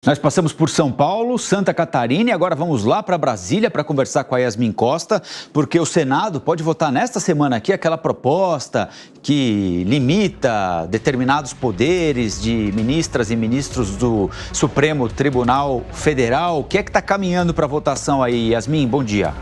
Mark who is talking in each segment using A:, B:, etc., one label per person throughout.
A: Nós passamos por São Paulo, Santa Catarina e agora vamos lá para Brasília para conversar com a Yasmin Costa, porque o Senado pode votar nesta semana aqui aquela proposta que limita determinados poderes de ministras e ministros do Supremo Tribunal Federal. O que é que está caminhando para votação aí, Yasmin? Bom dia.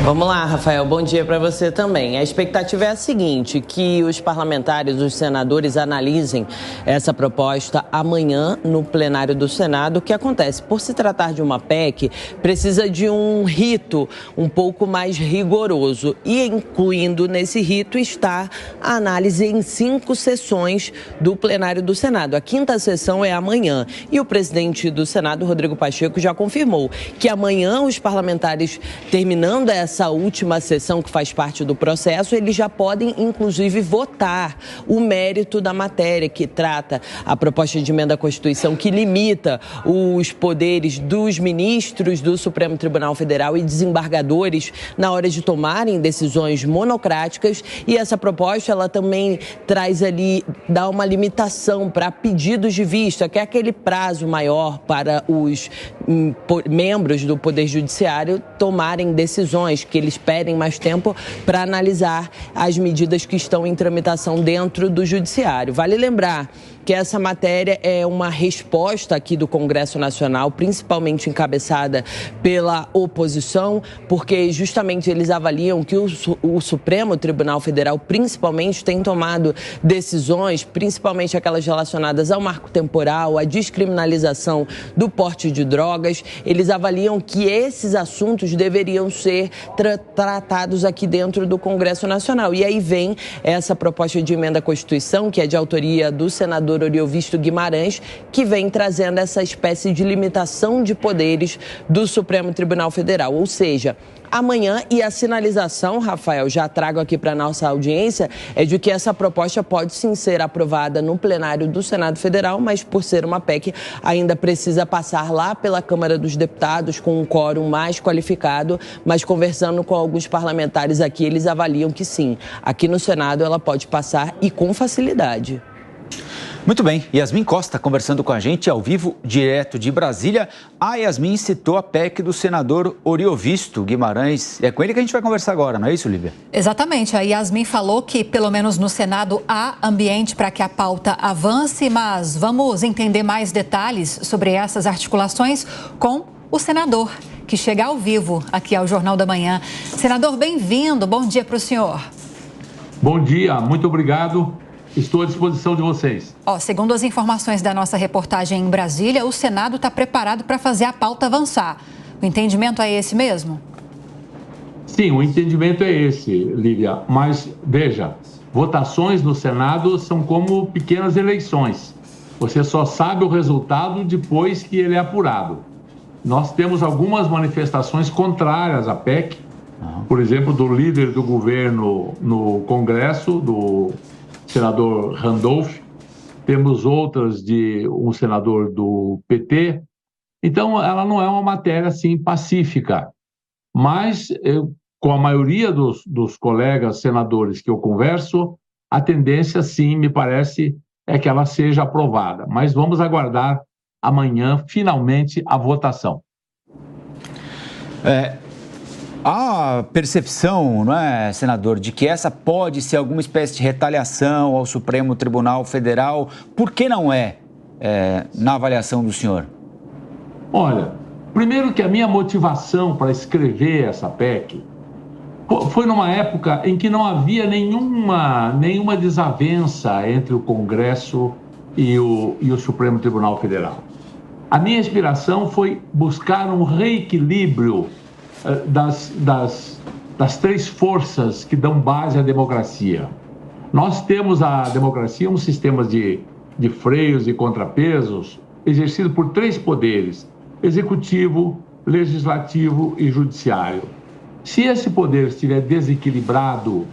B: Vamos lá, Rafael, bom dia para você também. A expectativa é a seguinte, que os parlamentares, os senadores analisem essa proposta amanhã no plenário do Senado. O que acontece? Por se tratar de uma PEC, precisa de um rito um pouco mais rigoroso e incluindo nesse rito está a análise em 5 sessões do plenário do Senado. A 5ª sessão é amanhã e o presidente do Senado, Rodrigo Pacheco, já confirmou que amanhã os parlamentares, terminando essa última sessão que faz parte do processo, eles já podem, inclusive, votar o mérito da matéria que trata a proposta de emenda à Constituição que limita os poderes dos ministros do Supremo Tribunal Federal e desembargadores na hora de tomarem decisões monocráticas. E essa proposta, ela também traz ali, dá uma limitação para pedidos de vista, que é aquele prazo maior para os membros do Poder Judiciário tomarem decisões, que eles pedem mais tempo para analisar as medidas que estão em tramitação dentro do Judiciário. Vale lembrar que essa matéria é uma resposta aqui do Congresso Nacional, principalmente encabeçada pela oposição, porque justamente eles avaliam que o Supremo Tribunal Federal, principalmente, tem tomado decisões, principalmente aquelas relacionadas ao marco temporal, à descriminalização do porte de drogas. Eles avaliam que esses assuntos deveriam ser tratados aqui dentro do Congresso Nacional. E aí vem essa proposta de emenda à Constituição, que é de autoria do senador Oriovisto Guimarães, que vem trazendo essa espécie de limitação de poderes do Supremo Tribunal Federal. Ou seja, amanhã, e a sinalização, Rafael, já trago aqui para a nossa audiência, é de que essa proposta pode sim ser aprovada no plenário do Senado Federal, mas por ser uma PEC, ainda precisa passar lá pela Câmara dos Deputados com um quórum mais qualificado, mas conversando com alguns parlamentares aqui, eles avaliam que sim, aqui no Senado ela pode passar e com facilidade.
A: Muito bem, Yasmin Costa conversando com a gente ao vivo, direto de Brasília. A Yasmin citou a PEC do senador Oriovisto Guimarães. É com ele que a gente vai conversar agora, não é isso, Lívia?
C: Exatamente. A Yasmin falou que, pelo menos no Senado, há ambiente para que a pauta avance, mas vamos entender mais detalhes sobre essas articulações com o senador, que chega ao vivo aqui ao Jornal da Manhã. Senador, bem-vindo. Bom dia para o senhor.
D: Bom dia, muito obrigado. Estou à disposição de vocês.
C: Segundo as informações da nossa reportagem em Brasília, o Senado está preparado para fazer a pauta avançar. O entendimento é esse mesmo?
D: Sim, o entendimento é esse, Lívia. Mas, veja, votações no Senado são como pequenas eleições. Você só sabe o resultado depois que ele é apurado. Nós temos algumas manifestações contrárias à PEC, por exemplo, do líder do governo no Congresso, do senador Randolph, temos outras de um senador do PT. Então, ela não é uma matéria, assim, pacífica. Mas, com a maioria dos colegas senadores que eu converso, a tendência, sim, me parece, é que ela seja aprovada. Mas vamos aguardar amanhã, finalmente, a votação.
A: A percepção, não é, senador, de que essa pode ser alguma espécie de retaliação ao Supremo Tribunal Federal, por que não na avaliação do senhor?
D: Olha, primeiro que a minha motivação para escrever essa PEC foi numa época em que não havia nenhuma desavença entre o Congresso e o Supremo Tribunal Federal. A minha inspiração foi buscar um reequilíbrio das 3 forças que dão base à democracia. Nós temos a democracia um sistema de freios e contrapesos exercido por 3 poderes: executivo, legislativo e judiciário. Se esse poder estiver desequilibrado,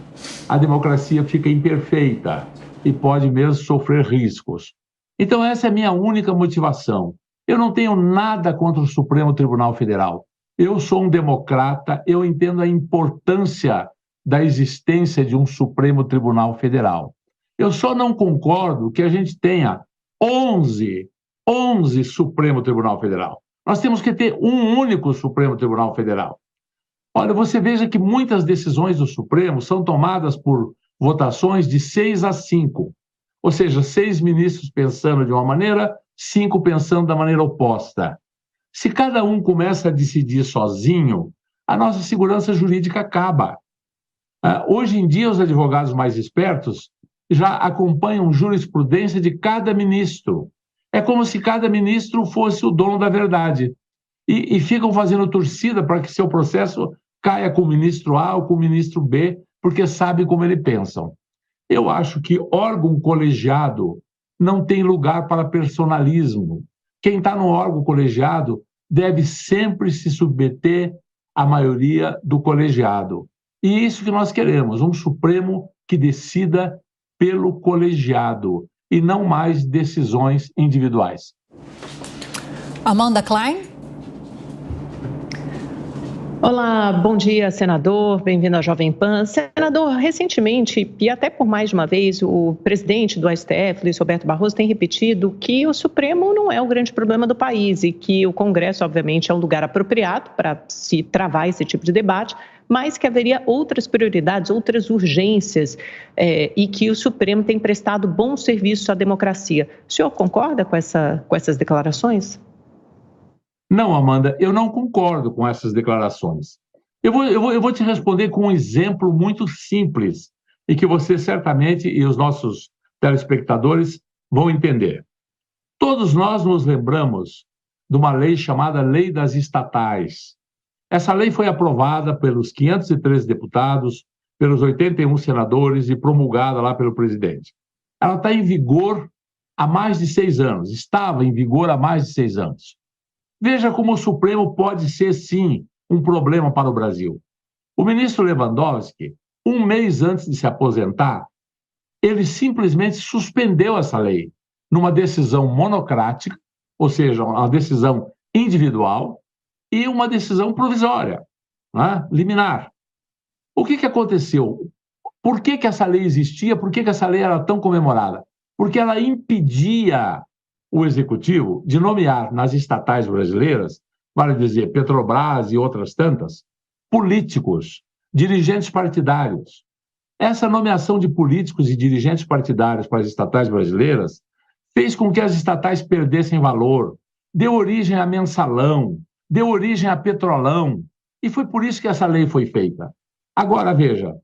D: a democracia fica imperfeita e pode mesmo sofrer riscos. Então, essa é a minha única motivação. Eu não tenho nada contra o Supremo Tribunal Federal. Eu sou um democrata, eu entendo a importância da existência de um Supremo Tribunal Federal. Eu só não concordo que a gente tenha 11 Supremo Tribunal Federal. Nós temos que ter um único Supremo Tribunal Federal. Olha, você veja que muitas decisões do Supremo são tomadas por votações de 6-5. Ou seja, 6 ministros pensando de uma maneira, 5 pensando da maneira oposta. Se cada um começa a decidir sozinho, a nossa segurança jurídica acaba. Hoje em dia, os advogados mais espertos já acompanham jurisprudência de cada ministro. É como se cada ministro fosse o dono da verdade. E ficam fazendo torcida para que seu processo caia com o ministro A ou com o ministro B, porque sabem como eles pensam. Eu acho que órgão colegiado não tem lugar para personalismo. Quem está no órgão colegiado deve sempre se submeter à maioria do colegiado. E isso que nós queremos, um Supremo que decida pelo colegiado e não mais decisões individuais.
C: Amanda Klein.
E: Olá, bom dia, senador, bem-vindo à Jovem Pan. Senador, recentemente, e até por mais de uma vez, o presidente do STF, Luiz Roberto Barroso, tem repetido que o Supremo não é o grande problema do país e que o Congresso, obviamente, é um lugar apropriado para se travar esse tipo de debate, mas que haveria outras prioridades, outras urgências e que o Supremo tem prestado bom serviço à democracia. O senhor concorda com essas declarações?
D: Não, Amanda, eu não concordo com essas declarações. Eu vou te responder com um exemplo muito simples e que você certamente e os nossos telespectadores vão entender. Todos nós nos lembramos de uma lei chamada Lei das Estatais. Essa lei foi aprovada pelos 513 deputados, pelos 81 senadores e promulgada lá pelo presidente. Ela está em vigor há mais de 6 anos, estava em vigor há mais de 6 anos. Veja como o Supremo pode ser, sim, um problema para o Brasil. O ministro Lewandowski, um mês antes de se aposentar, ele simplesmente suspendeu essa lei numa decisão monocrática, ou seja, uma decisão individual, e uma decisão provisória, né? Liminar. O que aconteceu? Por que essa lei existia? Por que essa lei era tão comemorada? Porque ela impedia o Executivo de nomear nas estatais brasileiras, vale dizer, Petrobras e outras tantas, políticos, dirigentes partidários. Essa nomeação de políticos e dirigentes partidários para as estatais brasileiras fez com que as estatais perdessem valor, deu origem a mensalão, deu origem a petrolão, e foi por isso que essa lei foi feita. Agora, veja,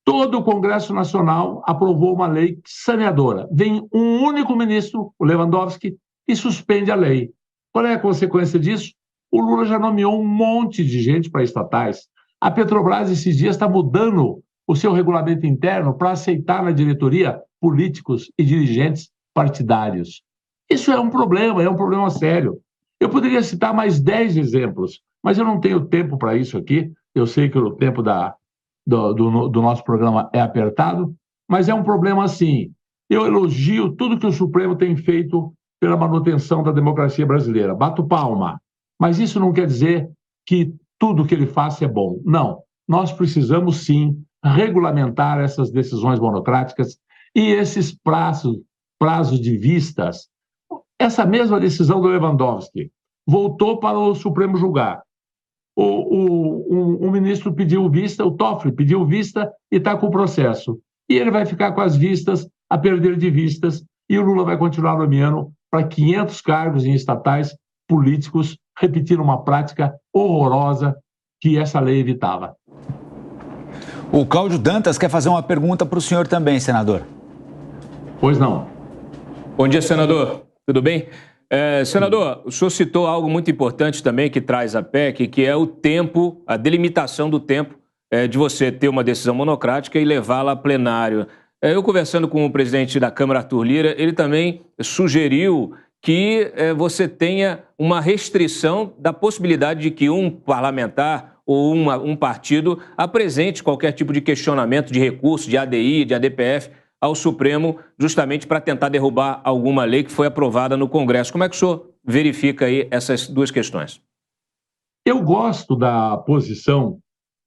D: todo o Congresso Nacional aprovou uma lei saneadora. Vem um único ministro, o Lewandowski, e suspende a lei. Qual é a consequência disso? O Lula já nomeou um monte de gente para estatais. A Petrobras, esses dias, está mudando o seu regulamento interno para aceitar na diretoria políticos e dirigentes partidários. Isso é um problema sério. Eu poderia citar mais 10 exemplos, mas eu não tenho tempo para isso aqui. Eu sei que o tempo do nosso programa é apertado, mas é um problema assim. Eu elogio tudo que o Supremo tem feito pela manutenção da democracia brasileira. Bato palma. Mas isso não quer dizer que tudo que ele faça é bom. Não. Nós precisamos, sim, regulamentar essas decisões monocráticas e esses prazos de vistas. Essa mesma decisão do Lewandowski voltou para o Supremo julgar. O ministro pediu vista, o Toffoli pediu vista e está com o processo. E ele vai ficar com as vistas, a perder de vistas, e o Lula vai continuar nomeando para 500 cargos em estatais políticos, repetindo uma prática horrorosa que essa lei evitava.
A: O Cláudio Dantas quer fazer uma pergunta para o senhor também, senador.
D: Pois não.
F: Bom dia, senador. Tudo bem? Senador, o senhor citou algo muito importante também que traz a PEC, que é o tempo, a delimitação do tempo de você ter uma decisão monocrática e levá-la a plenário. Eu conversando com o presidente da Câmara, Arthur Lira, ele também sugeriu que você tenha uma restrição da possibilidade de que um parlamentar ou um partido apresente qualquer tipo de questionamento de recurso, de ADI, de ADPF, ao Supremo, justamente para tentar derrubar alguma lei que foi aprovada no Congresso. Como é que o senhor verifica aí essas duas questões?
D: Eu gosto da posição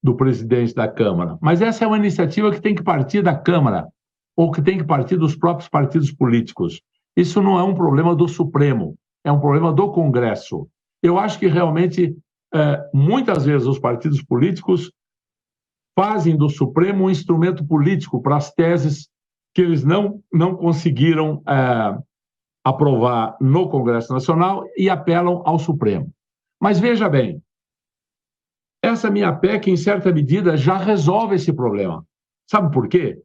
D: do presidente da Câmara, mas essa é uma iniciativa que tem que partir da Câmara ou que tem que partir dos próprios partidos políticos. Isso não é um problema do Supremo, é um problema do Congresso. Eu acho que realmente, muitas vezes, os partidos políticos fazem do Supremo um instrumento político para as teses que eles não conseguiram aprovar no Congresso Nacional e apelam ao Supremo. Mas veja bem, essa minha PEC, em certa medida, já resolve esse problema. Sabe por quê?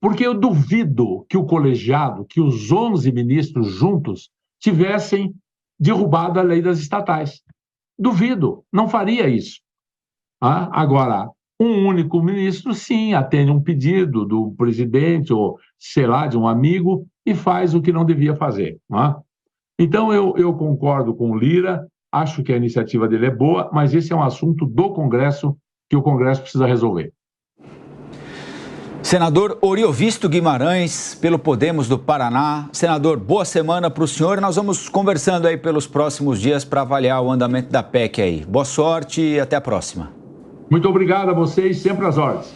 D: Porque eu duvido que o colegiado, que os 11 ministros juntos, tivessem derrubado a lei das estatais. Duvido, não faria isso. Agora, um único ministro, sim, atende um pedido do presidente ou, sei lá, de um amigo e faz o que não devia fazer. Então, eu concordo com o Lira, acho que a iniciativa dele é boa, mas esse é um assunto do Congresso que o Congresso precisa resolver.
A: Senador Oriovisto Guimarães, pelo Podemos do Paraná. Senador, boa semana para o senhor. Nós vamos conversando aí pelos próximos dias para avaliar o andamento da PEC aí. Boa sorte e até a próxima.
D: Muito obrigado a vocês, sempre às ordens.